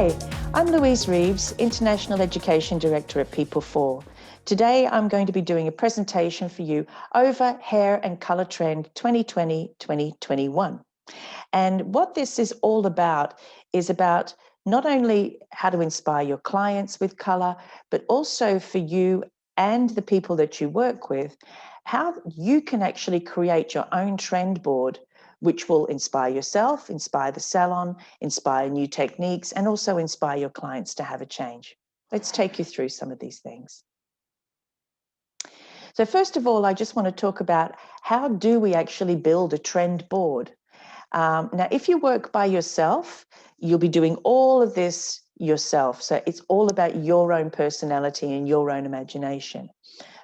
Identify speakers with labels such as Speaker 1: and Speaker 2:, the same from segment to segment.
Speaker 1: Hi, I'm Louise Reeves, International Education Director at People for. Today I'm going to be doing a presentation for you over Hair and Colour Trend 2020-2021. And what this is all about is about not only how to inspire your clients with colour, but also for you and the people that you work with, how you can actually create your own trend board which will inspire yourself, inspire the salon, inspire new techniques, and also inspire your clients to have a change. Let's take you through some of these things. So first of all, I just want to talk about how do we actually build a trend board? Now, if you work by yourself, you'll be doing all of this yourself. So it's all about your own personality and your own imagination.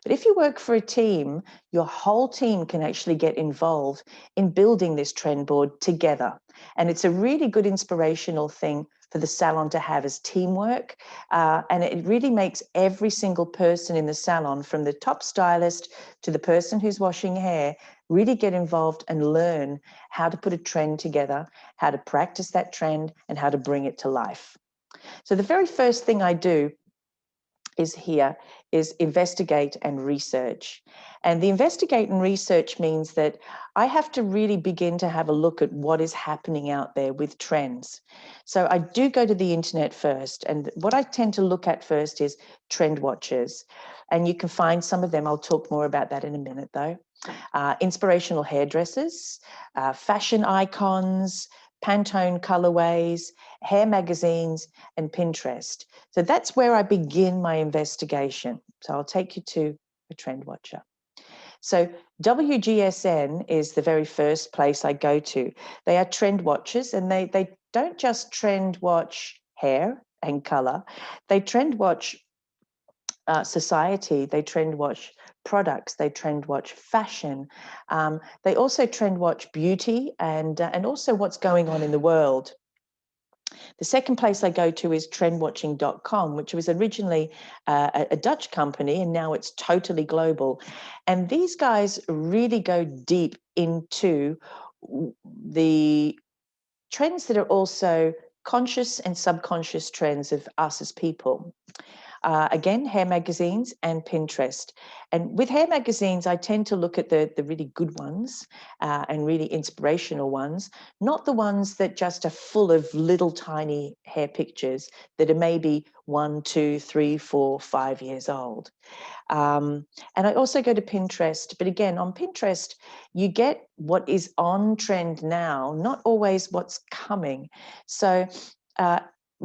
Speaker 1: But if you work for a team, your whole team can actually get involved in building this trend board together. And it's a really good inspirational thing for the salon to have as teamwork. And it really makes every single person in the salon, from the top stylist to the person who's washing hair, really get involved and learn how to put a trend together, how to practice that trend, and how to bring it to life. So the very first thing I do is investigate and research. And the investigate and research means that I have to really begin to have a look at what is happening out there with trends. So I do go to the internet first, and what I tend to look at first is trend watchers. And you can find some of them. I'll talk more about that in a minute though. Inspirational hairdressers, fashion icons, Pantone colorways, hair magazines, and Pinterest. So that's where I begin my investigation. So I'll take you to a trend watcher. So WGSN is the very first place I go to. They are trend watchers, and they don't just trend watch hair and color. They trend watch society, they trend watch products, they trend watch fashion. They also trend watch beauty and also what's going on in the world. The second place I go to is trendwatching.com, which was originally a Dutch company, and now it's totally global. And these guys really go deep into the trends that are also conscious and subconscious trends of us as people. Again, hair magazines and Pinterest. And with hair magazines, I tend to look at the really good ones and really inspirational ones, not the ones that just are full of little tiny hair pictures that are maybe 1, 2, 3, 4, 5 years old. And I also go to Pinterest, but again, on Pinterest, you get what is on trend now, not always what's coming. So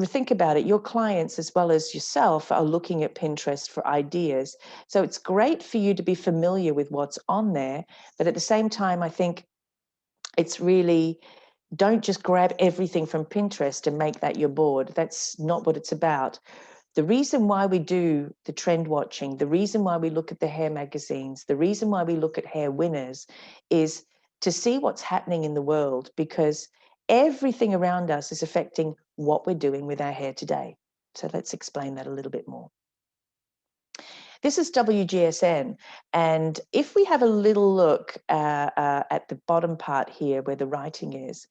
Speaker 1: think about it, your clients as well as yourself are looking at Pinterest for ideas. So it's great for you to be familiar with what's on there, but at the same time, I think it's really, don't just grab everything from Pinterest and make that your board. That's not what it's about. The reason why we do the trend watching, the reason why we look at the hair magazines, the reason why we look at hair winners is to see what's happening in the world, because everything around us is affecting what we're doing with our hair today. So let's explain that a little bit more. This is WGSN, and if we have a little look at the bottom part here where the writing is,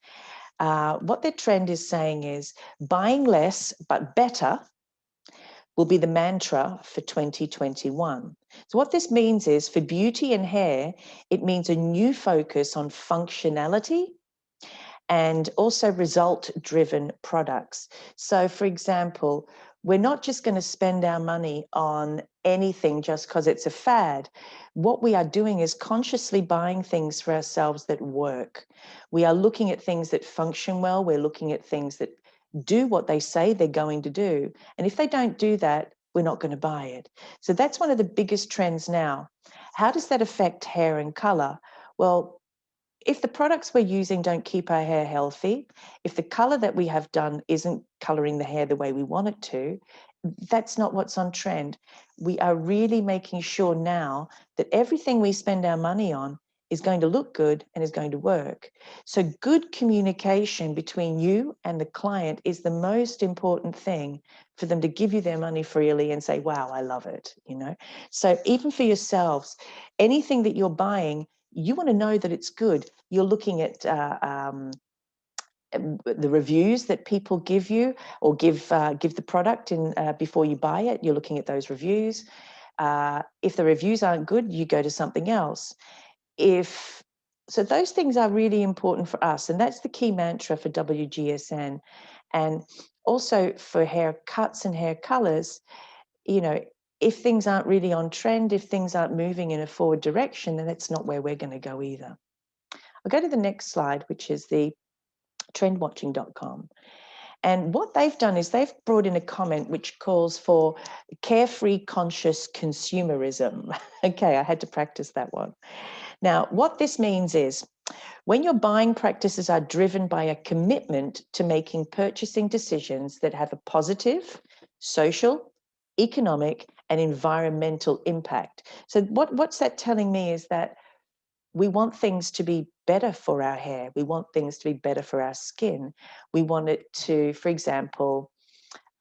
Speaker 1: what their trend is saying is buying less but better will be the mantra for 2021. So what this means is for beauty and hair, it means a new focus on functionality and also result-driven products. So for example, we're not just going to spend our money on anything just because it's a fad. What we are doing is consciously buying things for ourselves that work. We are looking at things that function well. We're looking at things that do what they say they're going to do. And if they don't do that, we're not going to buy it. So that's one of the biggest trends now. How does that affect hair and color? Well, if the products we're using don't keep our hair healthy, if the color that we have done isn't coloring the hair the way we want it to, that's not what's on trend. We are really making sure now that everything we spend our money on is going to look good and is going to work. So good communication between you and the client is the most important thing for them to give you their money freely and say, wow, I love it, you know? So even for yourselves, anything that you're buying, you want to know that it's good. You're looking at the reviews that people give you or give the product in before you buy it. You're looking at those reviews. If the reviews aren't good, you go to something else. So those things are really important for us, and that's the key mantra for WGSN. And also for haircuts and hair colors, you know, if things aren't really on trend, if things aren't moving in a forward direction, then that's not where we're going to go either. I'll go to the next slide, which is the trendwatching.com. And what they've done is they've brought in a comment which calls for carefree conscious consumerism. Okay, I had to practice that one. Now, what this means is when your buying practices are driven by a commitment to making purchasing decisions that have a positive, social, economic, and environmental impact. So what's that telling me is that we want things to be better for our hair. We want things to be better for our skin. We want it to, for example,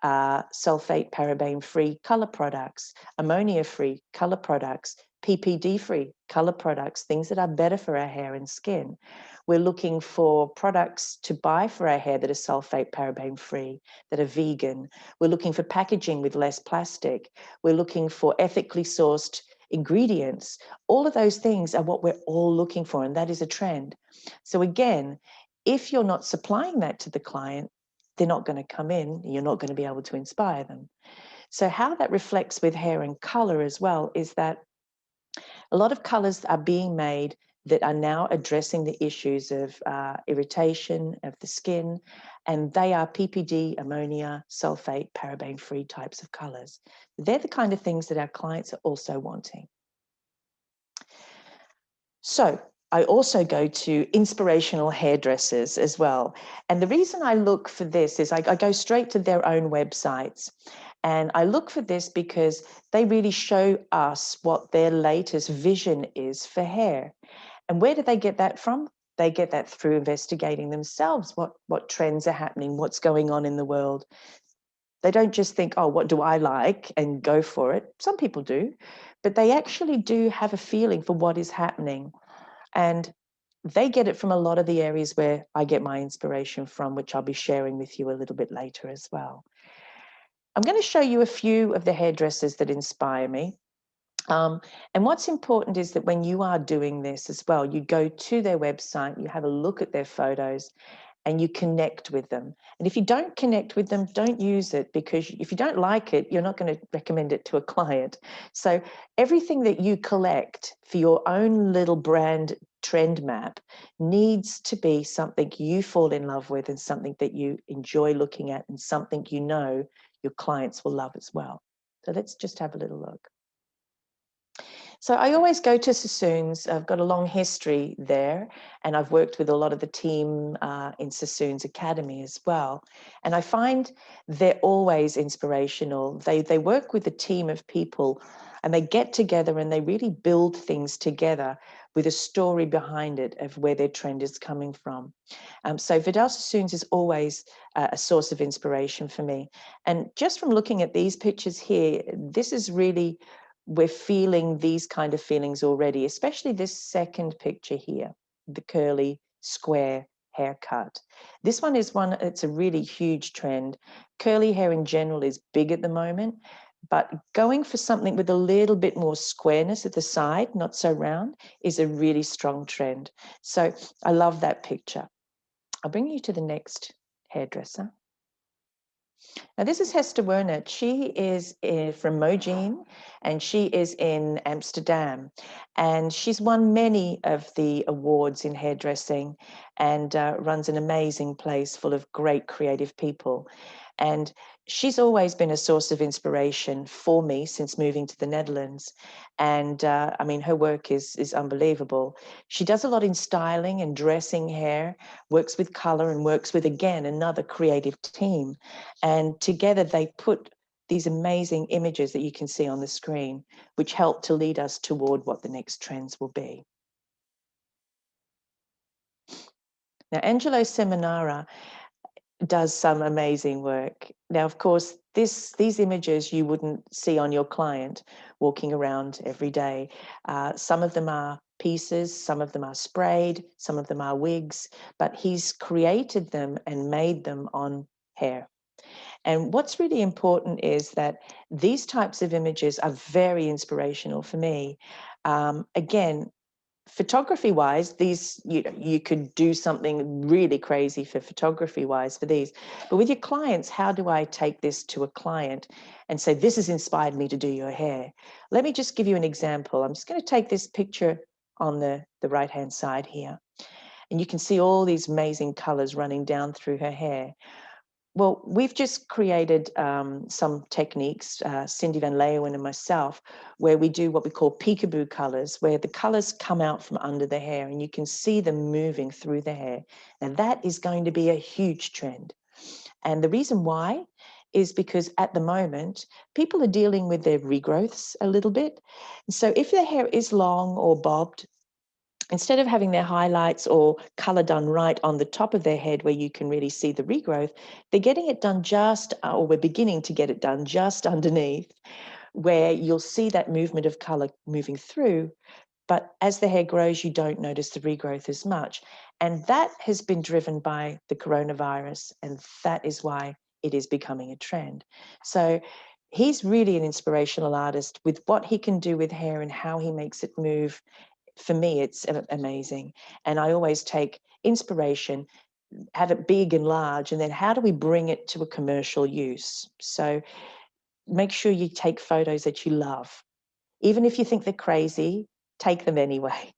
Speaker 1: sulfate, paraben-free color products, ammonia-free color products, PPD-free color products, things that are better for our hair and skin. We're looking for products to buy for our hair that are sulfate, paraben-free, that are vegan. We're looking for packaging with less plastic. We're looking for ethically sourced ingredients. All of those things are what we're all looking for, and that is a trend. So again, if you're not supplying that to the client, they're not going to come in, you're not going to be able to inspire them. So how that reflects with hair and color as well is that a lot of colors are being made that are now addressing the issues of irritation of the skin, and they are PPD, ammonia, sulfate, paraben-free types of colors. They're the kind of things that our clients are also wanting. So I also go to inspirational hairdressers as well. And the reason I look for this is I go straight to their own websites. And I look for this because they really show us what their latest vision is for hair. And where do they get that from? They get that through investigating themselves, what trends are happening, what's going on in the world. They don't just think, oh, what do I like, and go for it. Some people do, but they actually do have a feeling for what is happening. And they get it from a lot of the areas where I get my inspiration from, which I'll be sharing with you a little bit later as well. I'm going to show you a few of the hairdressers that inspire me. And what's important is that when you are doing this as well, you go to their website, you have a look at their photos, and you connect with them. And if you don't connect with them, don't use it, because if you don't like it, you're not going to recommend it to a client. So everything that you collect for your own little brand trend map needs to be something you fall in love with and something that you enjoy looking at and something you know your clients will love as well. So let's just have a little look. So I always go to Sassoon's. I've got a long history there, and I've worked with a lot of the team in Sassoon's Academy as well. And I find they're always inspirational. They work with a team of people, and they get together and they really build things together with a story behind it of where their trend is coming from. So Vidal Sassoon's is always a source of inspiration for me. And just from looking at these pictures here, this is really, we're feeling these kind of feelings already, especially this second picture here, the curly square haircut. This one is one, it's a really huge trend. Curly hair in general is big at the moment, but going for something with a little bit more squareness at the side, not so round, is a really strong trend. So I love that picture. I'll bring you to the next hairdresser. Now, this is Hester Wernert. She is from Mogene, and she is in Amsterdam. And she's won many of the awards in hairdressing and runs an amazing place full of great creative people. And she's always been a source of inspiration for me since moving to the Netherlands. And I mean, her work is unbelievable. She does a lot in styling and dressing hair, works with color, and works with, again, another creative team. And together they put these amazing images that you can see on the screen, which help to lead us toward what the next trends will be. Now, Angelo Seminara, does some amazing work. Now, of course, these images you wouldn't see on your client walking around every day. Some of them are pieces, some of them are sprayed, some of them are wigs, but he's created them and made them on hair. And what's really important is that these types of images are very inspirational for me. Again, photography wise, these, you could do something really crazy for photography wise for these, but with your clients, how do I take this to a client and say, this has inspired me to do your hair? Let me just give you an example. I'm just going to take this picture on the right hand side here, and you can see all these amazing colors running down through her hair. Well, we've just created some techniques, Cindy Van Leeuwen and myself, where we do what we call peekaboo colors, where the colors come out from under the hair and you can see them moving through the hair. And that is going to be a huge trend. And the reason why is because at the moment, people are dealing with their regrowths a little bit. And so if their hair is long or bobbed, instead of having their highlights or color done right on the top of their head where you can really see the regrowth, they're getting it done just, or we're beginning to get it done just underneath, where you'll see that movement of color moving through. But as the hair grows, you don't notice the regrowth as much. And that has been driven by the coronavirus. And that is why it is becoming a trend. So he's really an inspirational artist with what he can do with hair and how he makes it move. For me, it's amazing. And I always take inspiration, have it big and large, and then how do we bring it to a commercial use? So make sure you take photos that you love. Even if you think they're crazy, take them anyway.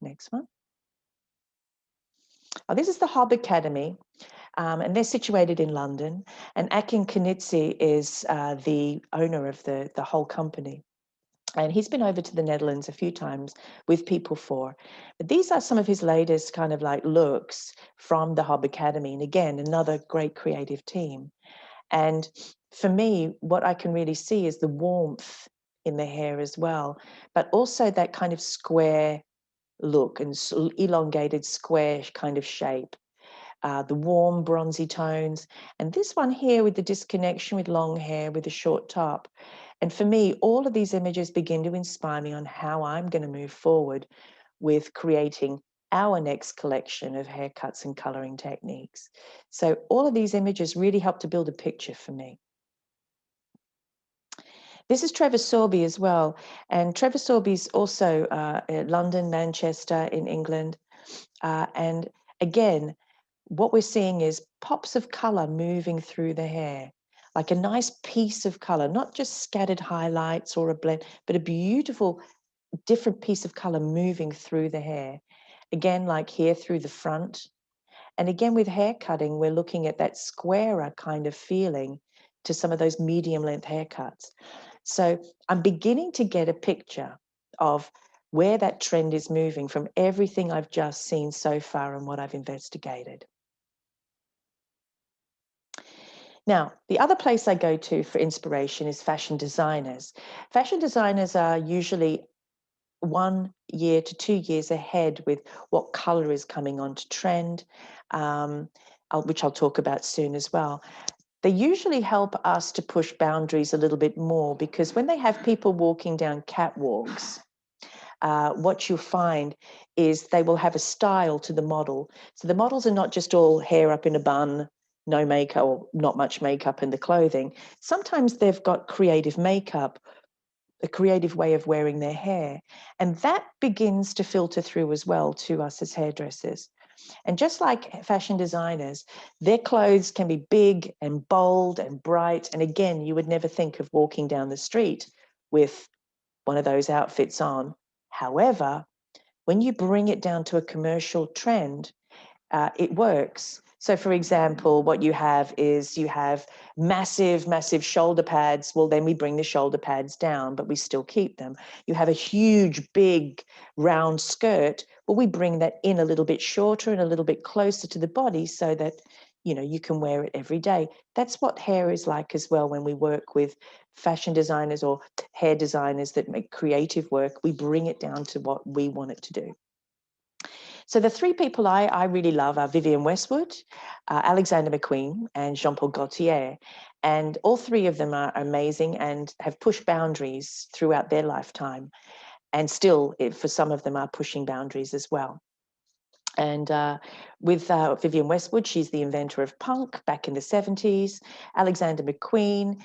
Speaker 1: Next one. Oh, this is the Hob Academy, and they're situated in London. And Akin Kanitsi is the owner of the whole company. And he's been over to the Netherlands a few times with People For. But these are some of his latest kind of like looks from the Hob Academy. And again, another great creative team. And for me, what I can really see is the warmth in the hair as well, but also that kind of square look and elongated square kind of shape. The warm bronzy tones, and this one here with the disconnection with long hair with a short top. And for me, all of these images begin to inspire me on how I'm going to move forward with creating our next collection of haircuts and coloring techniques. So all of these images really help to build a picture for me. This is Trevor Sorby as well. And Trevor Sorby's also in London, Manchester in England. And again, what we're seeing is pops of color moving through the hair, like a nice piece of color, not just scattered highlights or a blend, but a beautiful different piece of color moving through the hair. Again, like here through the front. And again, with hair cutting, we're looking at that squarer kind of feeling to some of those medium length haircuts. So I'm beginning to get a picture of where that trend is moving from everything I've just seen so far and what I've investigated. Now, the other place I go to for inspiration is fashion designers. Fashion designers are usually 1 year to 2 years ahead with what color is coming onto trend, which I'll talk about soon as well. They usually help us to push boundaries a little bit more because when they have people walking down catwalks, what you'll find is they will have a style to the model. So the models are not just all hair up in a bun, no makeup or not much makeup in the clothing. Sometimes they've got creative makeup, a creative way of wearing their hair. And that begins to filter through as well to us as hairdressers. And just like fashion designers, their clothes can be big and bold and bright. And again, you would never think of walking down the street with one of those outfits on. However, when you bring it down to a commercial trend, it works. So for example, what you have is you have massive, massive shoulder pads. Well, then we bring the shoulder pads down, but we still keep them. You have a huge, big, round skirt. Well, we bring that in a little bit shorter and a little bit closer to the body so that, you can wear it every day. That's what hair is like as well when we work with fashion designers or hair designers that make creative work. We bring it down to what we want it to do. So the three people I really love are Vivienne Westwood, Alexander McQueen, and Jean-Paul Gaultier. And all three of them are amazing and have pushed boundaries throughout their lifetime. And still, for some of them, are pushing boundaries as well. And with Vivienne Westwood, she's the inventor of punk back in the 70s. Alexander McQueen,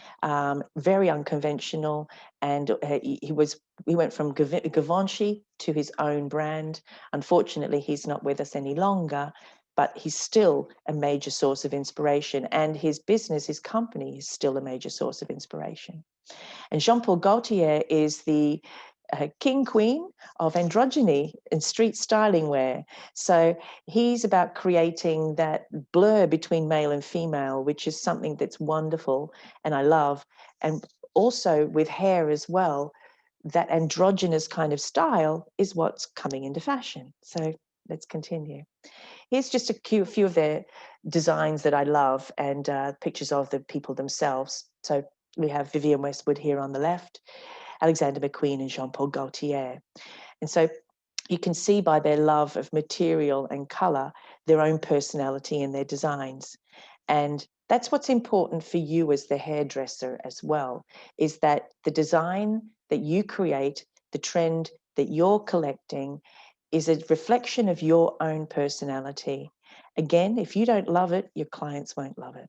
Speaker 1: very unconventional, and he went from Givenchy to his own brand. Unfortunately, he's not with us any longer, but he's still a major source of inspiration, and his business, his company, is still a major source of inspiration. And Jean-Paul Gaultier is the queen of androgyny and street styling wear. So he's about creating that blur between male and female, which is something that's wonderful and I love. And also with hair as well, that androgynous kind of style is what's coming into fashion. So let's continue. Here's just a few of their designs that I love, and pictures of the people themselves. So we have Vivienne Westwood here on the left, Alexander McQueen and Jean-Paul Gaultier. And so you can see by their love of material and colour, their own personality in their designs. And that's what's important for you as the hairdresser as well, is that the design that you create, the trend that you're collecting, is a reflection of your own personality. Again, if you don't love it, your clients won't love it.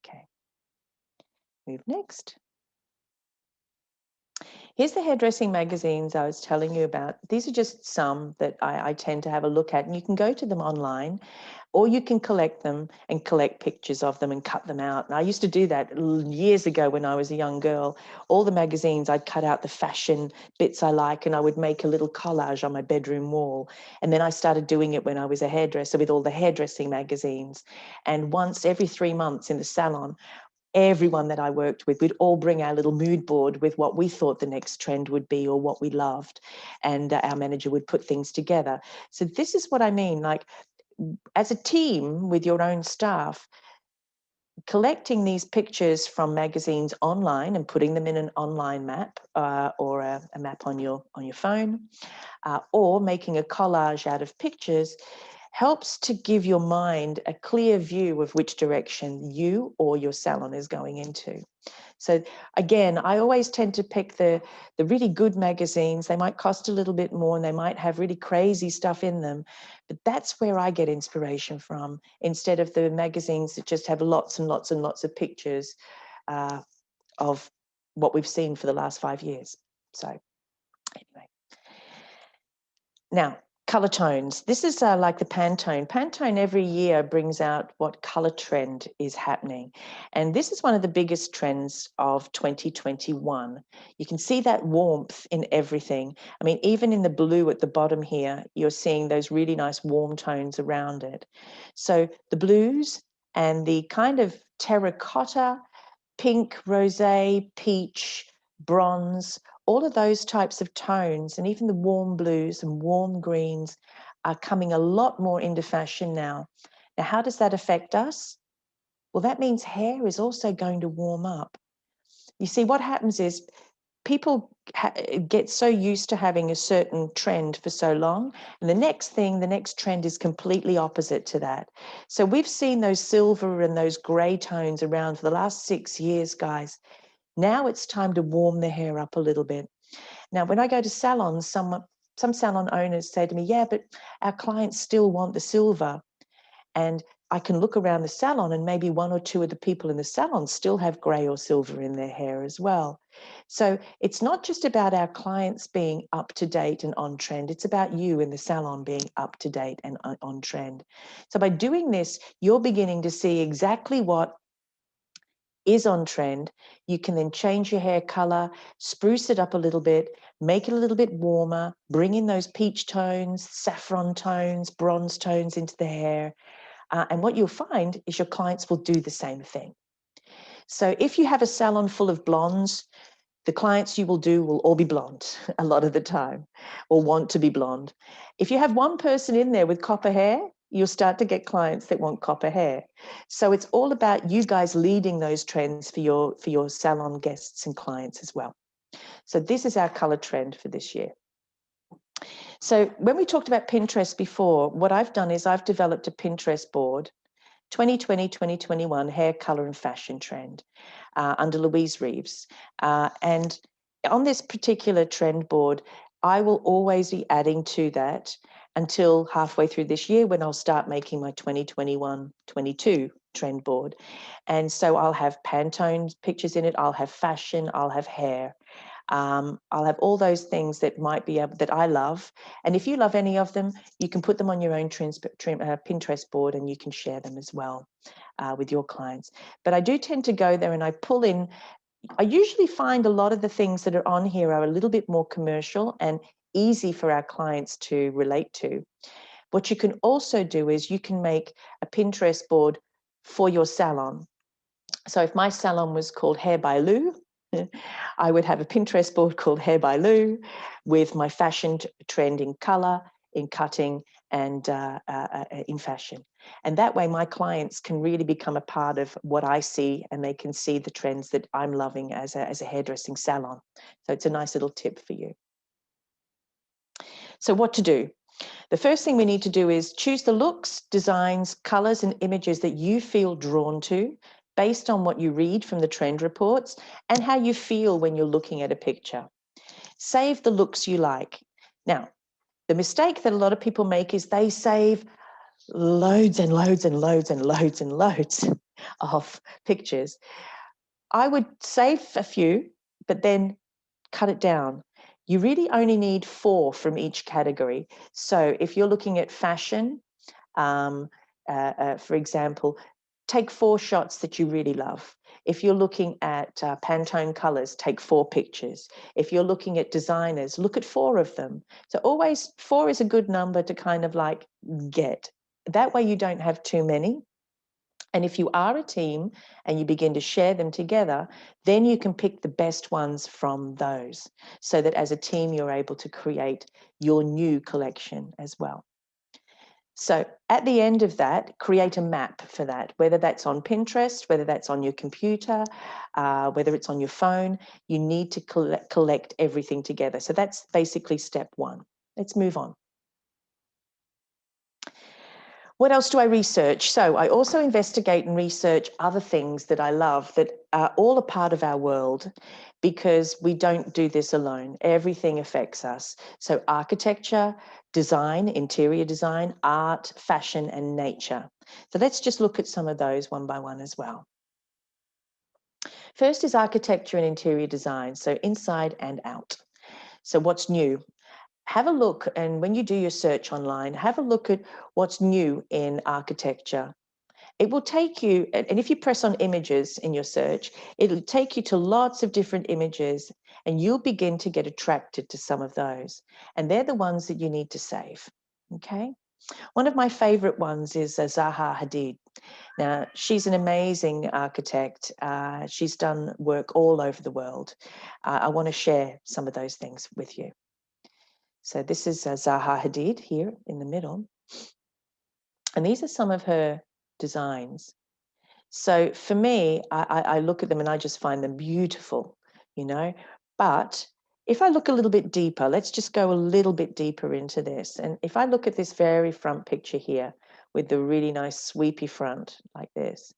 Speaker 1: Okay, move next. Here's the hairdressing magazines I was telling you about. These are just some that I tend to have a look at, and you can go to them online, or you can collect them and collect pictures of them and cut them out. And I used to do that years ago when I was a young girl. All the magazines, I'd cut out the fashion bits I like, and I would make a little collage on my bedroom wall. And then I started doing it when I was a hairdresser with all the hairdressing magazines. And once every 3 months in the salon, everyone that I worked with, we'd all bring our little mood board with what we thought the next trend would be or what we loved. And our manager would put things together. So this is what I mean, like as a team with your own staff, collecting these pictures from magazines online and putting them in an online map or a map on your phone, or making a collage out of pictures, helps to give your mind a clear view of which direction you or your salon is going into. So again, I always tend to pick the really good magazines. They might cost a little bit more and they might have really crazy stuff in them, but that's where I get inspiration from, instead of the magazines that just have lots and lots and lots of pictures of what we've seen for the last 5 years. So anyway. Now, color tones. This is like the Pantone. Pantone every year brings out what color trend is happening. And this is one of the biggest trends of 2021. You can see that warmth in everything. I mean, even in the blue at the bottom here, you're seeing those really nice warm tones around it. So the blues and the kind of terracotta, pink, rosé, peach, bronze, all of those types of tones, and even the warm blues and warm greens, are coming a lot more into fashion now. Now, how does that affect us? Well, that means hair is also going to warm up. You see, what happens is people get so used to having a certain trend for so long, and the next trend is completely opposite to that. So we've seen those silver and those grey tones around for the last 6 years, guys. Now it's time to warm the hair up a little bit. Now, when I go to salons, some salon owners say to me, yeah, but our clients still want the silver. And I can look around the salon and maybe 1 or 2 of the people in the salon still have grey or silver in their hair as well. So it's not just about our clients being up to date and on trend. It's about you in the salon being up to date and on trend. So by doing this, you're beginning to see exactly what is on trend. You can then change your hair color, spruce it up a little bit, make it a little bit warmer, bring in those peach tones, saffron tones, bronze tones into the hair. And what you'll find is your clients will do the same thing. So if you have a salon full of blondes, the clients you will do will all be blonde a lot of the time, or want to be blonde. If you have one person in there with copper hair, you'll start to get clients that want copper hair. So it's all about you guys leading those trends for your salon guests and clients as well. So this is our color trend for this year. So when we talked about Pinterest before, what I've done is I've developed a Pinterest board, 2020, 2021 hair, color and fashion trend under Louise Reeves. And on this particular trend board, I will always be adding to that until halfway through this year when I'll start making my 2021-22 trend board. And so I'll have Pantone pictures in it, I'll have fashion, I'll have hair. I'll have all those things that might be that I love. And if you love any of them, you can put them on your own Pinterest board and you can share them as well with your clients. But I do tend to go there and I pull in. I usually find a lot of the things that are on here are a little bit more commercial and easy for our clients to relate to. What you can also do is you can make a Pinterest board for your salon. So if my salon was called Hair by Lou, I would have a Pinterest board called Hair by Lou with my fashion trend in color, in cutting, and in fashion. And that way my clients can really become a part of what I see and they can see the trends that I'm loving as a hairdressing salon. So it's a nice little tip for you. So what to do? The first thing we need to do is choose the looks, designs, colors, and images that you feel drawn to based on what you read from the trend reports and how you feel when you're looking at a picture. Save the looks you like. Now, the mistake that a lot of people make is they save loads and loads and loads and loads and loads of pictures. I would save a few, but then cut it down. You really only need 4 from each category. So if you're looking at fashion, for example, take 4 shots that you really love. If you're looking at Pantone colors, take 4 pictures. If you're looking at designers, look at 4 of them. So always 4 is a good number to kind of like get. That way you don't have too many. And if you are a team and you begin to share them together, then you can pick the best ones from those so that as a team, you're able to create your new collection as well. So at the end of that, create a map for that, whether that's on Pinterest, whether that's on your computer, whether it's on your phone, you need to collect everything together. So that's basically step 1. Let's move on. What else do I research? So I also investigate and research other things that I love that are all a part of our world because we don't do this alone. Everything affects us. So architecture, design, interior design, art, fashion, and nature. So let's just look at some of those one by one as well. First is architecture and interior design, so inside and out. So what's new? Have a look, and when you do your search online, have a look at what's new in architecture. It will take you, and if you press on images in your search, it'll take you to lots of different images and you'll begin to get attracted to some of those. And they're the ones that you need to save, okay? One of my favorite ones is Zaha Hadid. Now, she's an amazing architect. She's done work all over the world. I want to share some of those things with you. So this is Zaha Hadid here in the middle. And these are some of her designs. So for me, I look at them and I just find them beautiful, you know. But if I look a little bit deeper, let's just go a little bit deeper into this. And if I look at this very front picture here with the really nice sweepy front like this,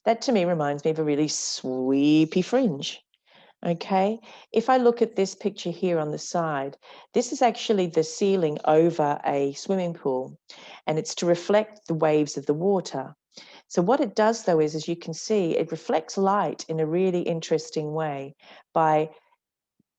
Speaker 1: that to me reminds me of a really sweepy fringe. Okay, if I look at this picture here on the side, this is actually the ceiling over a swimming pool, and it's to reflect the waves of the water. So what it does though is, as you can see, it reflects light in a really interesting way by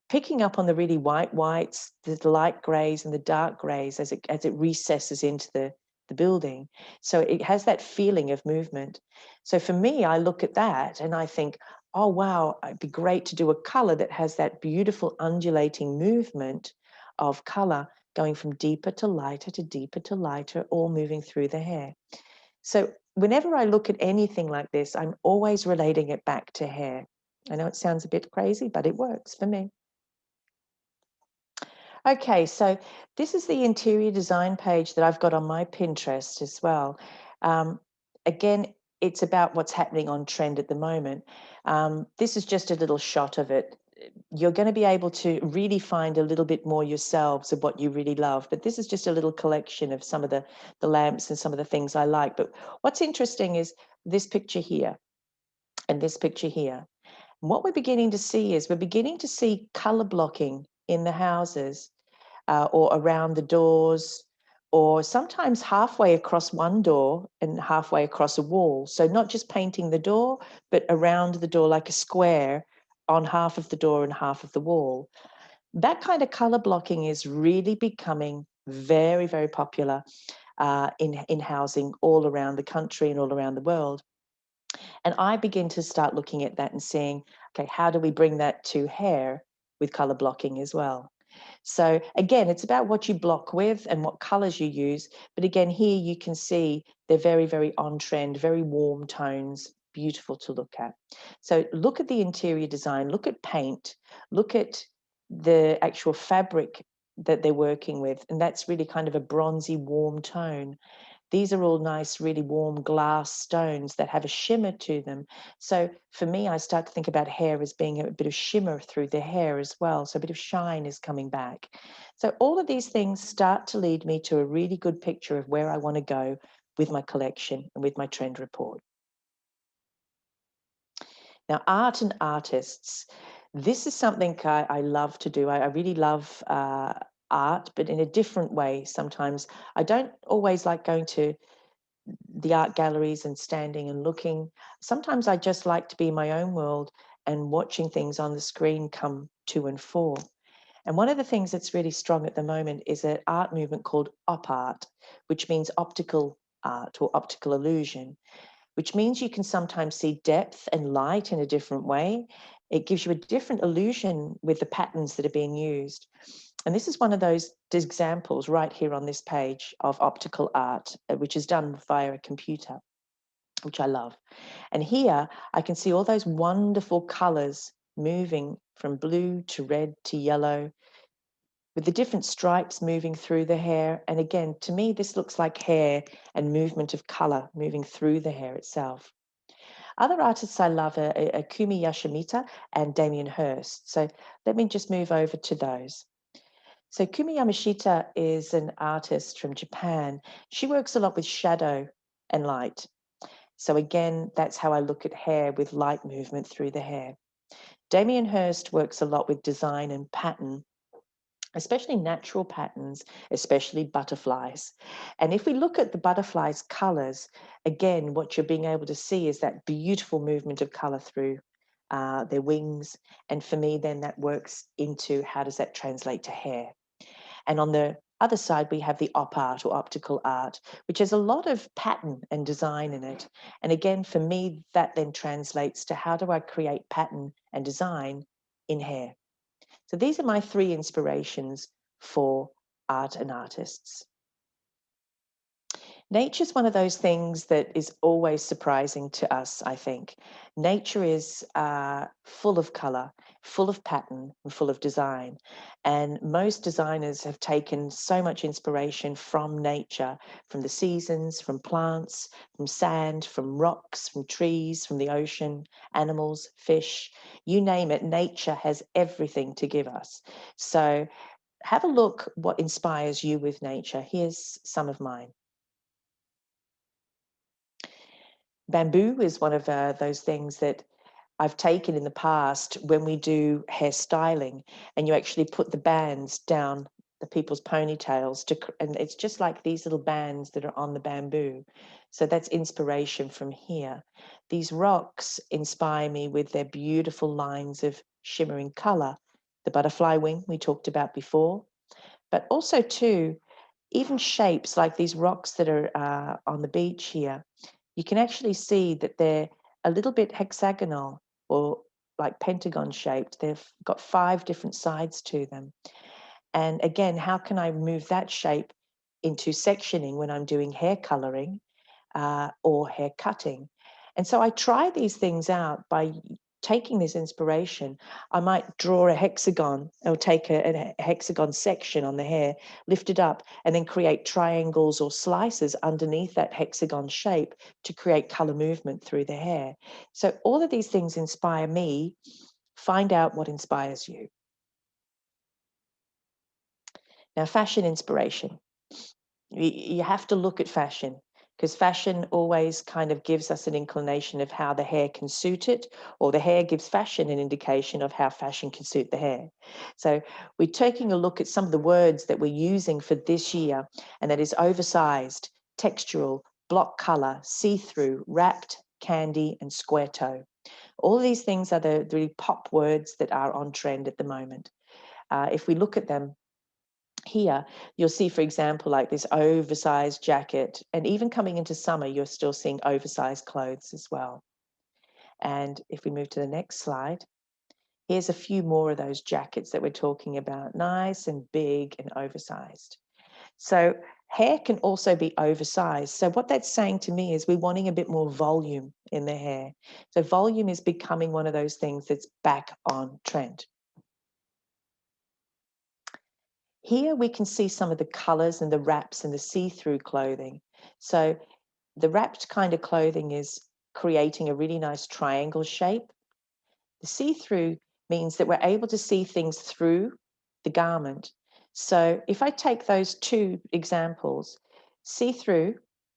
Speaker 1: picking up on the really whites, the light grays and the dark grays as it recesses into the building. So it has that feeling of movement. So for me, I look at that and I think, oh, wow, it'd be great to do a color that has that beautiful undulating movement of color going from deeper to lighter, all moving through the hair. So whenever I look at anything like this, I'm always relating it back to hair. I know it sounds a bit crazy, but it works for me. Okay, so this is the interior design page that I've got on my Pinterest as well. Again, it's about what's happening on trend at the moment. This is just a little shot of it. you're going to be able to really find a little bit more yourselves of what you really love. But this is just a little collection of some of the lamps and some of the things I like. But what's interesting is this picture here and this picture here. And what we're beginning to see is we're beginning to see color blocking in the houses, or around the doors, or sometimes halfway across one door and halfway across a wall. So not just painting the door, but around the door like a square on half of the door and half of the wall. That kind of color blocking is really becoming very, very popular in housing all around the country and all around the world. And I begin to start looking at that and saying, okay, how do we bring that to hair with color blocking as well? So again, it's about what you block with and what colors you use. But again, here you can see they're very, very on trend, very warm tones, beautiful to look at. So look at the interior design, look at paint, look at the actual fabric that they're working with. And that's really kind of a bronzy, warm tone. These are all nice, really warm glass stones that have a shimmer to them. So for me, I start to think about hair as being a bit of shimmer through the hair as well. So a bit of shine is coming back. So all of these things start to lead me to a really good picture of where I want to go with my collection and with my trend report. Now, art and artists. This is something I love to do. I really love art, but in a different way sometimes. I don't always like going to the art galleries and standing and looking. Sometimes I just like to be in my own world and watching things on the screen come to and fore. And one of the things that's really strong at the moment is an art movement called op art, which means optical art or optical illusion, which means you can sometimes see depth and light in a different way. It gives you a different illusion with the patterns that are being used. And this is one of those examples right here on this page of optical art, which is done via a computer, which I love. And here I can see all those wonderful colors moving from blue to red to yellow, with the different stripes moving through the hair. And again, to me, this looks like hair and movement of color moving through the hair itself. Other artists I love are Kumi Yashimita and Damien Hirst. So let me just move over to those. So Kumi Yamashita is an artist from Japan. She works a lot with shadow and light. So again, that's how I look at hair, with light movement through the hair. Damien Hirst works a lot with design and pattern, especially natural patterns, especially butterflies. And if we look at the butterflies' colors, again, what you're being able to see is that beautiful movement of color through their wings. And for me, then that works into how does that translate to hair. And on the other side, we have the op art or optical art, which has a lot of pattern and design in it. And again, for me, that then translates to how do I create pattern and design in hair. So these are my three inspirations for art and artists. Nature is one of those things that is always surprising to us, I think. Nature is full of color, full of pattern, and full of design. And most designers have taken so much inspiration from nature, from the seasons, from plants, from sand, from rocks, from trees, from the ocean, animals, fish, you name it. Nature has everything to give us. So have a look what inspires you with nature. Here's some of mine. Bamboo is one of those things that I've taken in the past when we do hair styling, and you actually put the bands down the people's ponytails and it's just like these little bands that are on the bamboo. So that's inspiration from here. These rocks inspire me with their beautiful lines of shimmering color. The butterfly wing we talked about before, but also too, even shapes like these rocks that are on the beach here, you can actually see that they're a little bit hexagonal or like pentagon shaped. They've got 5 different sides to them. And again, how can I move that shape into sectioning when I'm doing hair coloring or hair cutting? And so I try these things out by taking this inspiration. I might draw a hexagon or take a hexagon section on the hair, lift it up, and then create triangles or slices underneath that hexagon shape to create color movement through the hair. So all of these things inspire me Find out what inspires you. Now, fashion inspiration. You have to look at fashion, because fashion always kind of gives us an inclination of how the hair can suit it, or the hair gives fashion an indication of how fashion can suit the hair. So we're taking a look at some of the words that we're using for this year, and that is oversized, textural, block color, see-through, wrapped, candy, and square toe. All of these things are the really pop words that are on trend at the moment. If we look at them, here, you'll see, for example, like this oversized jacket, and even coming into summer, you're still seeing oversized clothes as well. And if we move to the next slide, here's a few more of those jackets that we're talking about, nice and big and oversized. So hair can also be oversized. So what that's saying to me is we're wanting a bit more volume in the hair. So volume is becoming one of those things that's back on trend. Here we can see some of the colors and the wraps and the see-through clothing. So the wrapped kind of clothing is creating a really nice triangle shape. The see-through means that we're able to see things through the garment. So if I take those two examples, see-through,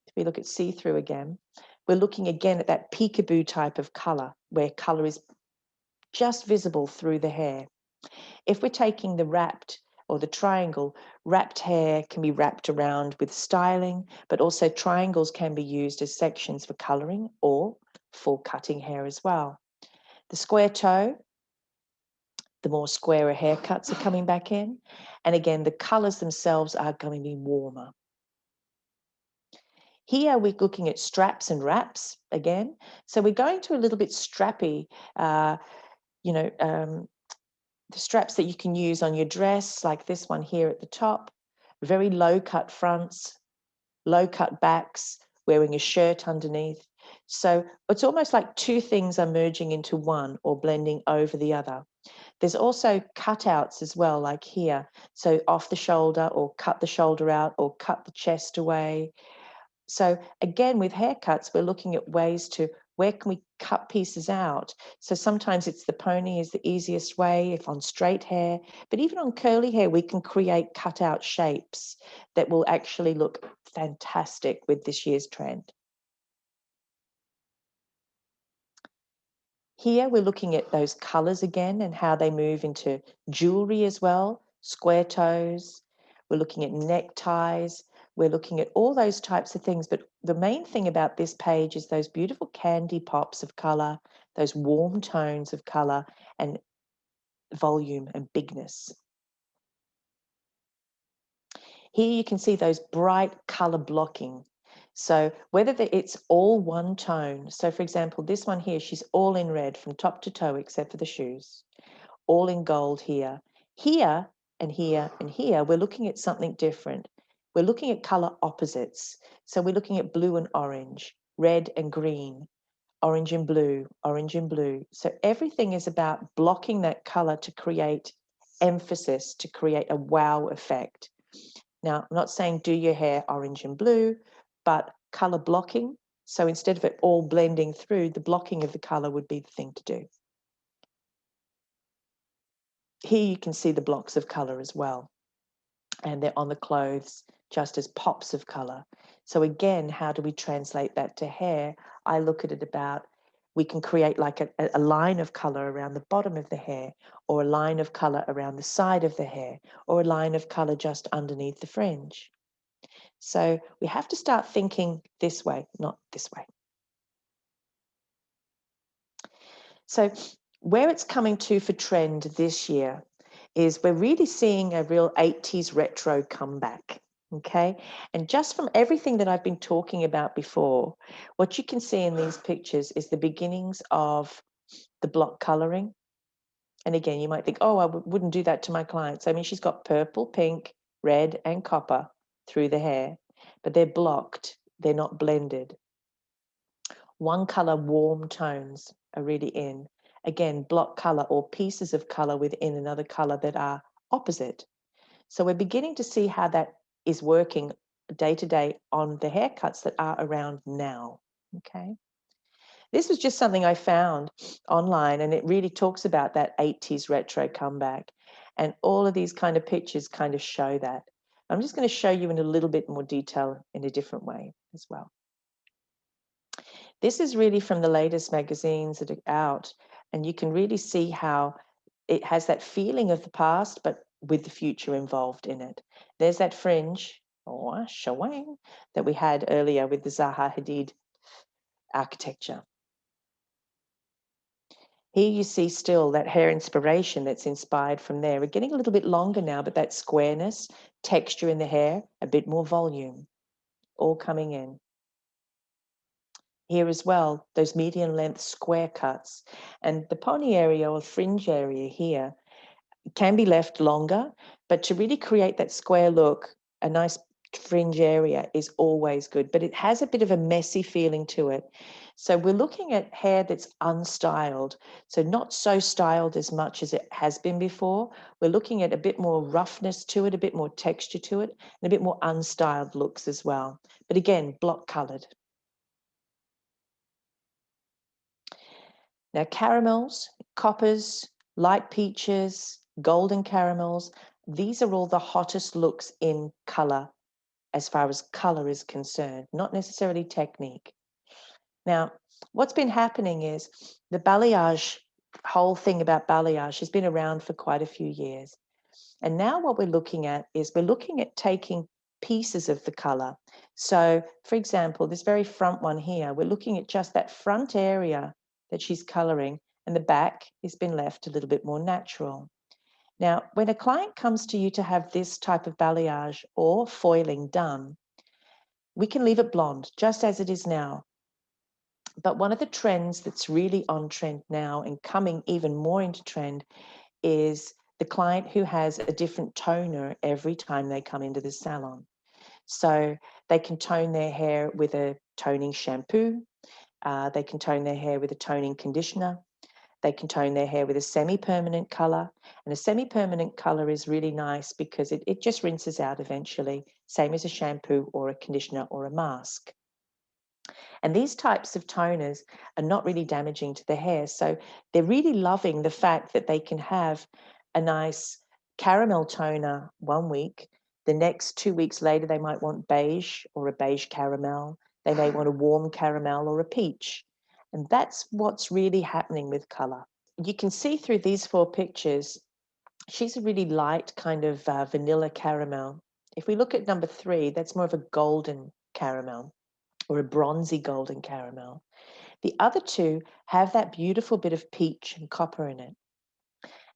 Speaker 1: if we look at see-through again, we're looking again at that peekaboo type of color, where color is just visible through the hair. If we're taking the wrapped or the triangle, wrapped hair can be wrapped around with styling, but also triangles can be used as sections for colouring or for cutting hair as well. The square toe, the more squarer haircuts are coming back in. And again, the colours themselves are going to be warmer. Here we're looking at straps and wraps again. So we're going to a little bit strappy, the straps that you can use on your dress, like this one here at the top, very low cut fronts, low cut backs, wearing a shirt underneath. So it's almost like two things are merging into one or blending over the other. There's also cutouts as well, like here. So off the shoulder, or cut the shoulder out, or cut the chest away. So again, with haircuts, we're looking at ways to, where can we cut pieces out? So sometimes it's the pony is the easiest way, if on straight hair, but even on curly hair, we can create cutout shapes that will actually look fantastic with this year's trend. Here we're looking at those colors again and how they move into jewelry as well, square toes. We're looking at neckties. We're looking at all those types of things. But the main thing about this page is those beautiful candy pops of color, those warm tones of color and volume and bigness. Here you can see those bright color blocking. So whether it's all one tone, so for example, this one here, she's all in red from top to toe except for the shoes, all in gold here. Here and here and here, we're looking at something different. We're looking at color opposites. So we're looking at blue and orange, red and green, orange and blue, orange and blue. So everything is about blocking that color to create emphasis, to create a wow effect. Now, I'm not saying do your hair orange and blue, but color blocking. So instead of it all blending through, the blocking of the color would be the thing to do. Here you can see the blocks of color as well. And they're on the clothes just as pops of color. So again, how do we translate that to hair? I look at it about, we can create like a line of color around the bottom of the hair, or a line of color around the side of the hair, or a line of color just underneath the fringe. So we have to start thinking this way, not this way. So where it's coming to for trend this year is we're really seeing a real 80s retro comeback. Okay. And just from everything that I've been talking about before, what you can see in these pictures is the beginnings of the block coloring. And again, you might think, oh, I wouldn't do that to my clients. I mean, she's got purple, pink, red, and copper through the hair, but they're blocked. They're not blended. One color warm tones are really in. Again, block color or pieces of color within another color that are opposite. So we're beginning to see how that is working day to day on the haircuts that are around now. Okay. This was just something I found online, and it really talks about that 80s retro comeback. And all of these kind of pictures kind of show that. I'm just going to show you in a little bit more detail in a different way as well. This is really from the latest magazines that are out, and you can really see how it has that feeling of the past, but with the future involved in it. There's that fringe, or shawang, that we had earlier with the Zaha Hadid architecture. Here you see still that hair inspiration that's inspired from there. We're getting a little bit longer now, but that squareness, texture in the hair, a bit more volume, all coming in. Here as well, those medium length square cuts. And the pony area or fringe area here can be left longer, but to really create that square look, a nice fringe area is always good, but it has a bit of a messy feeling to it. So we're looking at hair that's unstyled, so not so styled as much as it has been before. We're looking at a bit more roughness to it, a bit more texture to it, and a bit more unstyled looks as well. But again, block colored. Now, caramels, coppers, light peaches, golden caramels, these are all the hottest looks in color as far as color is concerned, not necessarily technique. Now, what's been happening is the balayage, whole thing about balayage has been around for quite a few years. And now what we're looking at is we're looking at taking pieces of the color. So, for example, this very front one here, we're looking at just that front area that she's coloring, and the back has been left a little bit more natural. Now, when a client comes to you to have this type of balayage or foiling done, we can leave it blonde, just as it is now. But one of the trends that's really on trend now and coming even more into trend is the client who has a different toner every time they come into the salon. So they can tone their hair with a toning shampoo. They can tone their hair with a toning conditioner. They can tone their hair with a semi-permanent color. And a semi-permanent color is really nice because it just rinses out eventually, same as a shampoo or a conditioner or a mask. And these types of toners are not really damaging to the hair. So they're really loving the fact that they can have a nice caramel toner 1 week. The next 2 weeks later, they might want beige or a beige caramel. They may want a warm caramel or a peach. And that's what's really happening with color. You can see through these 4 pictures, she's a really light kind of vanilla caramel. If we look at number 3, that's more of a golden caramel or a bronzy golden caramel. The other 2 have that beautiful bit of peach and copper in it.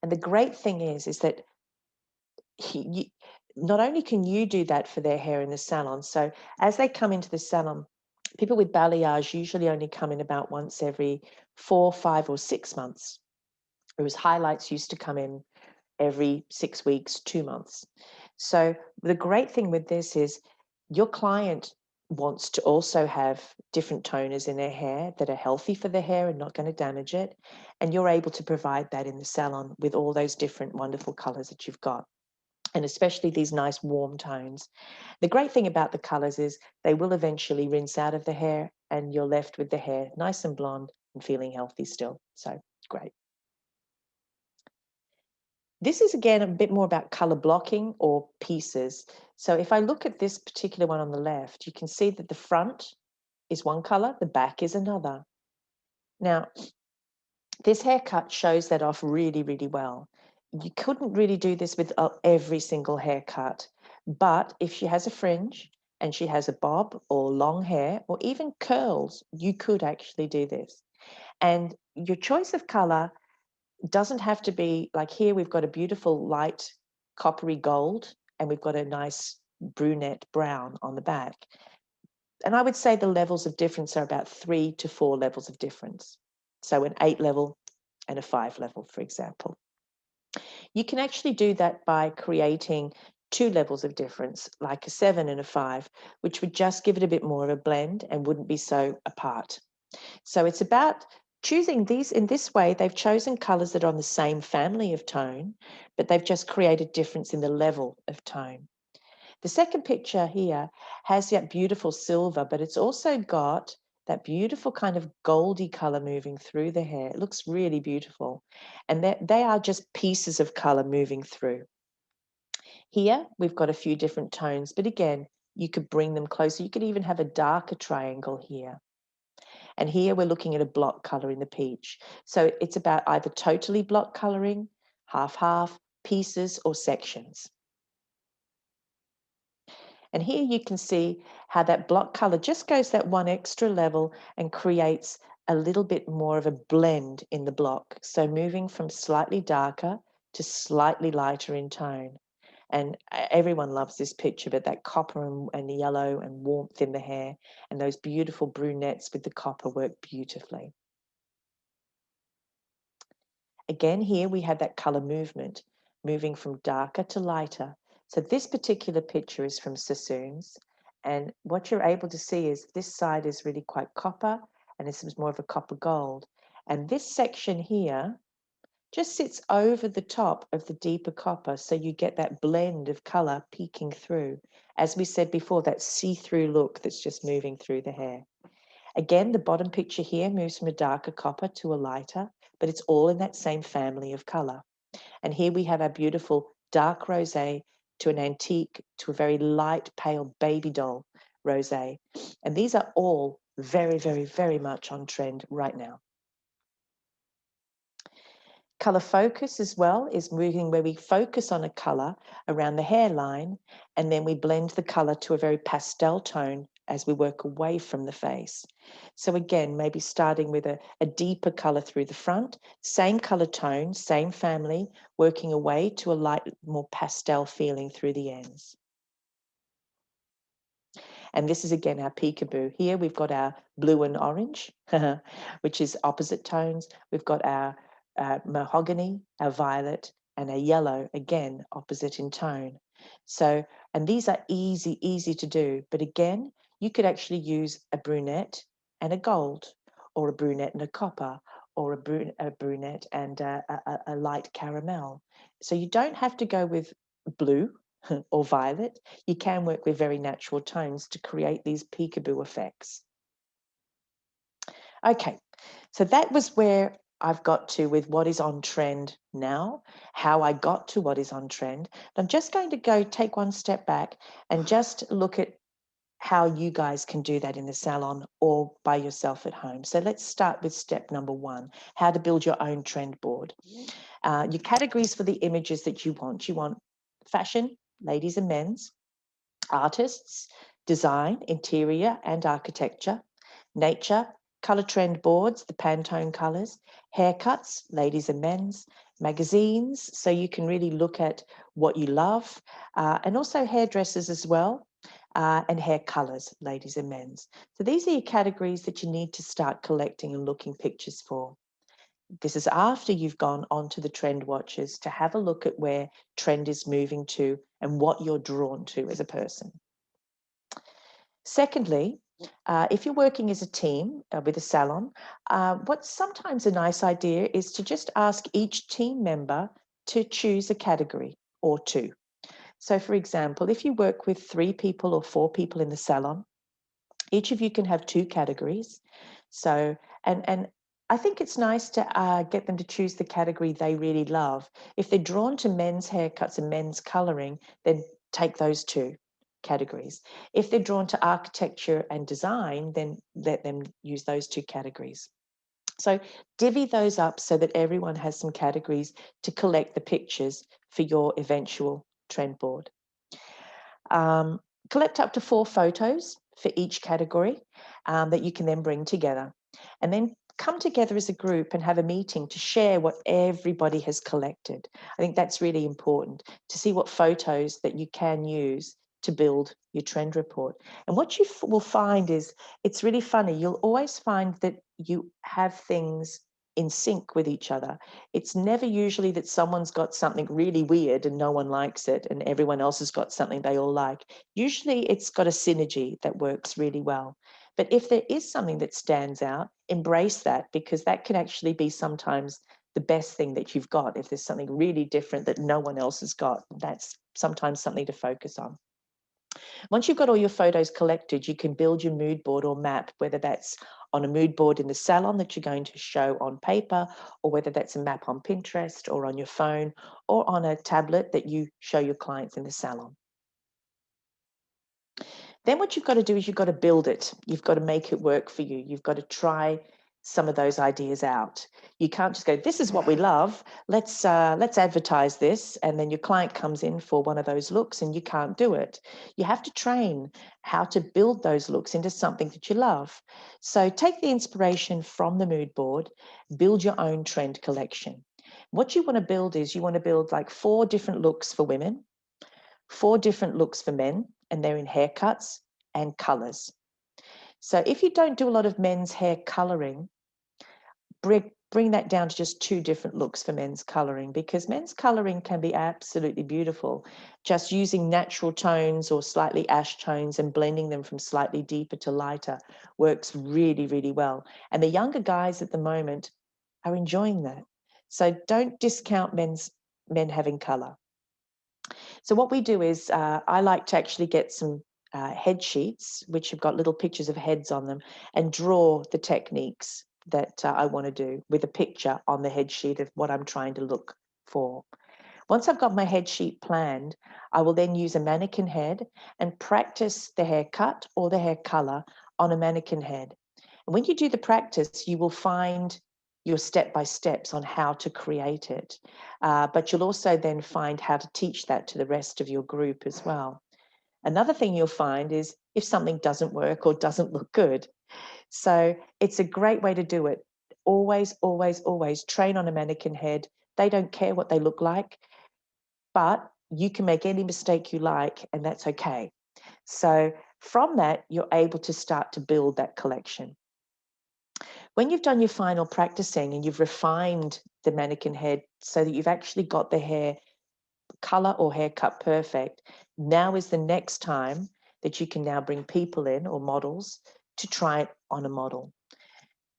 Speaker 1: And the great thing is that not only can you do that for their hair in the salon, so as they come into the salon, people with balayage usually only come in about once every 4, 5, or 6 months, whereas highlights used to come in every 6 weeks, 2 months. So the great thing with this is your client wants to also have different toners in their hair that are healthy for the hair and not going to damage it. And you're able to provide that in the salon with all those different wonderful colors that you've got. And especially these nice warm tones. The great thing about the colors is they will eventually rinse out of the hair and you're left with the hair nice and blonde and feeling healthy still. So great. This is, again, a bit more about color blocking or pieces. So if I look at this particular one on the left, you can see that the front is one color, the back is another. Now, this haircut shows that off really, really well. You couldn't really do this with every single haircut, but if she has a fringe and she has a bob or long hair or even curls, you could actually do this. And your choice of color doesn't have to be like here, we've got a beautiful light coppery gold and we've got a nice brunette brown on the back. And I would say the levels of difference are about 3 to 4 levels of difference. So an 8 level and a 5 level, for example. You can actually do that by creating 2 levels of difference, like a 7 and a 5, which would just give it a bit more of a blend and wouldn't be so apart. So it's about choosing these in this way. They've chosen colors that are on the same family of tone, but they've just created difference in the level of tone. The second picture here has that beautiful silver, but it's also got that beautiful kind of goldy color moving through the hair. It looks really beautiful. And they are just pieces of color moving through. Here, we've got a few different tones, but again, you could bring them closer. You could even have a darker triangle here. And here we're looking at a block color in the peach. So it's about either totally block coloring, half-half, pieces, or sections. And here you can see how that block color just goes that one extra level and creates a little bit more of a blend in the block. So moving from slightly darker to slightly lighter in tone. And everyone loves this picture, but that copper and yellow and warmth in the hair and those beautiful brunettes with the copper work beautifully. Again, here we have that color movement, moving from darker to lighter. So this particular picture is from Sassoon's, and what you're able to see is this side is really quite copper, and this is more of a copper gold. And this section here just sits over the top of the deeper copper, so you get that blend of color peeking through. As we said before, that see-through look that's just moving through the hair. Again, the bottom picture here moves from a darker copper to a lighter, but it's all in that same family of color. And here we have our beautiful dark rosé to an antique to a very light, pale baby doll rosé. And these are all very, very, very much on trend right now. Color focus as well is moving where we focus on a color around the hairline, and then we blend the color to a very pastel tone as we work away from the face. So again, maybe starting with a deeper color through the front, same color tone, same family, working away to a light, more pastel feeling through the ends. And this is again our peekaboo. Here we've got our blue and orange, which is opposite tones. We've got our mahogany, our violet, and a yellow, again, opposite in tone. So, and these are easy to do. But again, you could actually use a brunette and a gold, or a brunette and a copper, or a brunette and a light caramel. So you don't have to go with blue or violet. You can work with very natural tones to create these peekaboo effects. Okay, so that was where I've got to with what is on trend now, how I got to what is on trend. I'm just going to go take one step back and just look at how you guys can do that in the salon or by yourself at home. So let's start with step number one, how to build your own trend board. Your categories for the images that you want. You want fashion, ladies and men's, artists, design, interior and architecture, nature, color trend boards, the Pantone colors, haircuts, ladies and men's, magazines, so you can really look at what you love, and also hairdressers as well, and hair colors, ladies and men's. So these are your categories that you need to start collecting and looking pictures for. This is after you've gone onto the trend watches to have a look at where trend is moving to and what you're drawn to as a person. Secondly, if you're working as a team with a salon, what's sometimes a nice idea is to just ask each team member to choose a category or two. So for example, if you work with 3 people or 4 people in the salon, each of you can have 2 categories. So, and I think it's nice to get them to choose the category they really love. If they're drawn to men's haircuts and men's coloring, then take those 2 categories. If they're drawn to architecture and design, then let them use those 2 categories. So divvy those up so that everyone has some categories to collect the pictures for your eventual trend board. Collect up to 4 photos for each category that you can then bring together. And then come together as a group and have a meeting to share what everybody has collected. I think that's really important, to see what photos that you can use to build your trend report. And what you will find is, it's really funny. You'll always find that you have things in sync with each other. It's never usually that someone's got something really weird and no one likes it and everyone else has got something they all like. Usually it's got a synergy that works really well. But if there is something that stands out, embrace that, because that can actually be sometimes the best thing that you've got. If there's something really different that no one else has got, that's sometimes something to focus on. Once you've got all your photos collected, you can build your mood board or map, whether that's on a mood board in the salon that you're going to show on paper, or whether that's a map on Pinterest or on your phone or on a tablet that you show your clients in the salon. Then what you've got to do is you've got to build it. You've got to make it work for you. You've got to try some of those ideas out. You can't just go, this is what we love. Let's advertise this. And then your client comes in for one of those looks and you can't do it. You have to train how to build those looks into something that you love. So take the inspiration from the mood board, build your own trend collection. What you want to build is you want to build like 4 different looks for women, 4 different looks for men, and they're in haircuts and colors. So if you don't do a lot of men's hair coloring, bring that down to just 2 different looks for men's coloring, because men's coloring can be absolutely beautiful. Just using natural tones or slightly ash tones and blending them from slightly deeper to lighter works really, really well. And the younger guys at the moment are enjoying that. So don't discount men having color. So what we do is I like to actually get some head sheets, which have got little pictures of heads on them, and draw the techniques that I want to do with a picture on the head sheet of what I'm trying to look for. Once I've got my head sheet planned, I will then use a mannequin head and practice the haircut or the hair color on a mannequin head. And when you do the practice, you will find your step-by-steps on how to create it. But you'll also then find how to teach that to the rest of your group as well. Another thing you'll find is if something doesn't work or doesn't look good. So it's a great way to do it. Always, always, always train on a mannequin head. They don't care what they look like, but you can make any mistake you like, and that's okay. So from that, you're able to start to build that collection. When you've done your final practicing and you've refined the mannequin head so that you've actually got the hair color or haircut perfect, now is the next time that you can now bring people in or models to try it on a model.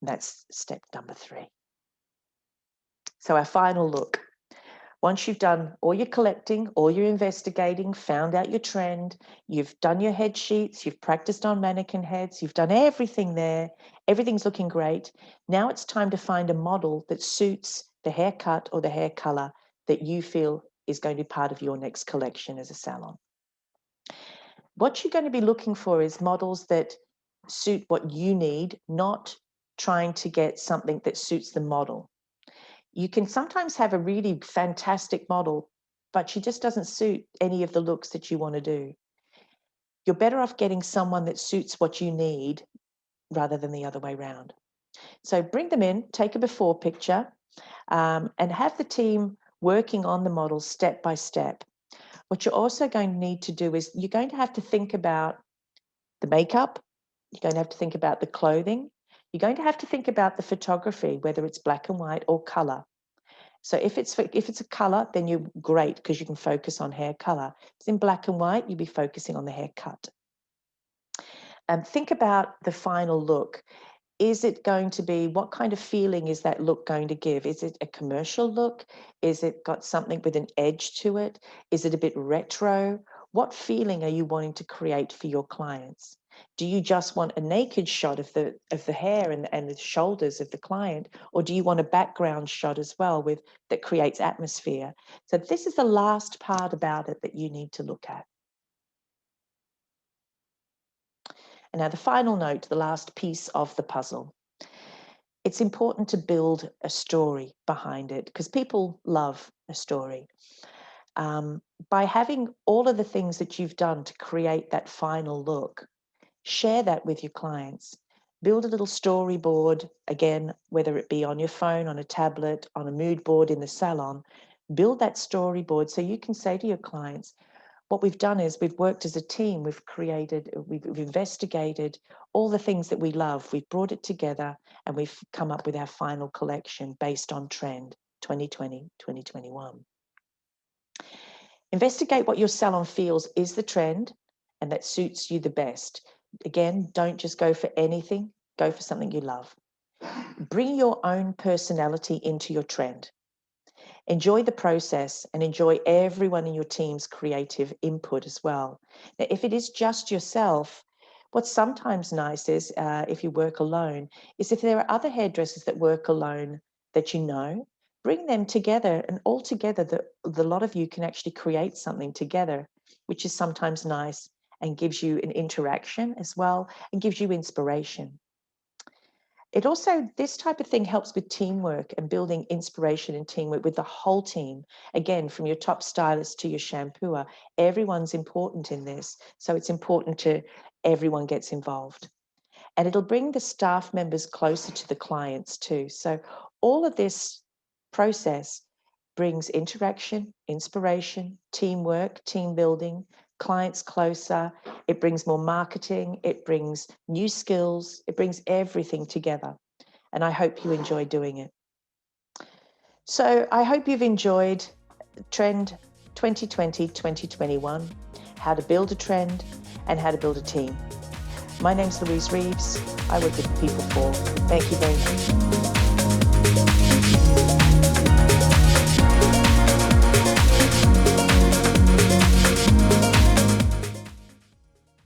Speaker 1: And that's step number 3. So our final look. Once you've done all your collecting, all your investigating, found out your trend, you've done your head sheets, you've practiced on mannequin heads, you've done everything there, everything's looking great. Now it's time to find a model that suits the haircut or the hair color that you feel is going to be part of your next collection as a salon. What you're going to be looking for is models that suit what you need, not trying to get something that suits the model. You can sometimes have a really fantastic model, but she just doesn't suit any of the looks that you want to do. You're better off getting someone that suits what you need rather than the other way around. So bring them in, take a before picture, and have the team working on the model step by step. What you're also going to need to do is you're going to have to think about the makeup. You're going to have to think about the clothing. You're going to have to think about the photography, whether it's black and white or color. So if it's a color, then you're great because you can focus on hair color. If it's in black and white, you'll be focusing on the haircut. Think about the final look. Is it going to be, what kind of feeling is that look going to give? Is it a commercial look? Is it got something with an edge to it? Is it a bit retro? What feeling are you wanting to create for your clients? Do you just want a naked shot of the hair and the shoulders of the client, or do you want a background shot as well that creates atmosphere? So this is the last part about it that you need to look at. And now the final note, the last piece of the puzzle. It's important to build a story behind it because people love a story. By having all of the things that you've done to create that final look, share that with your clients. Build a little storyboard, again, whether it be on your phone, on a tablet, on a mood board in the salon. Build that storyboard so you can say to your clients, what we've done is we've worked as a team, we've investigated all the things that we love, we've brought it together, and we've come up with our final collection based on trend 2020, 2021. Investigate what your salon feels is the trend and that suits you the best. Again, don't just go for anything, go for something you love. Bring your own personality into your trend. Enjoy the process and enjoy everyone in your team's creative input as well. Now, if it is just yourself, what's sometimes nice is if you work alone, is if there are other hairdressers that work alone that you know, bring them together, and all together the lot of you can actually create something together, which is sometimes nice and gives you an interaction as well and gives you inspiration. It also, this type of thing helps with teamwork and building inspiration and teamwork with the whole team. Again, from your top stylist to your shampooer, everyone's important in this. So it's important to everyone gets involved. And it'll bring the staff members closer to the clients too. So all of this process brings interaction, inspiration, teamwork, team building, clients closer. It brings more marketing. It brings new skills. It brings everything together. And I hope you enjoy doing it. So I hope you've enjoyed Trend 2020-2021, how to build a trend and how to build a team. My name's Louise Reeves. I work with People for. Thank you very much.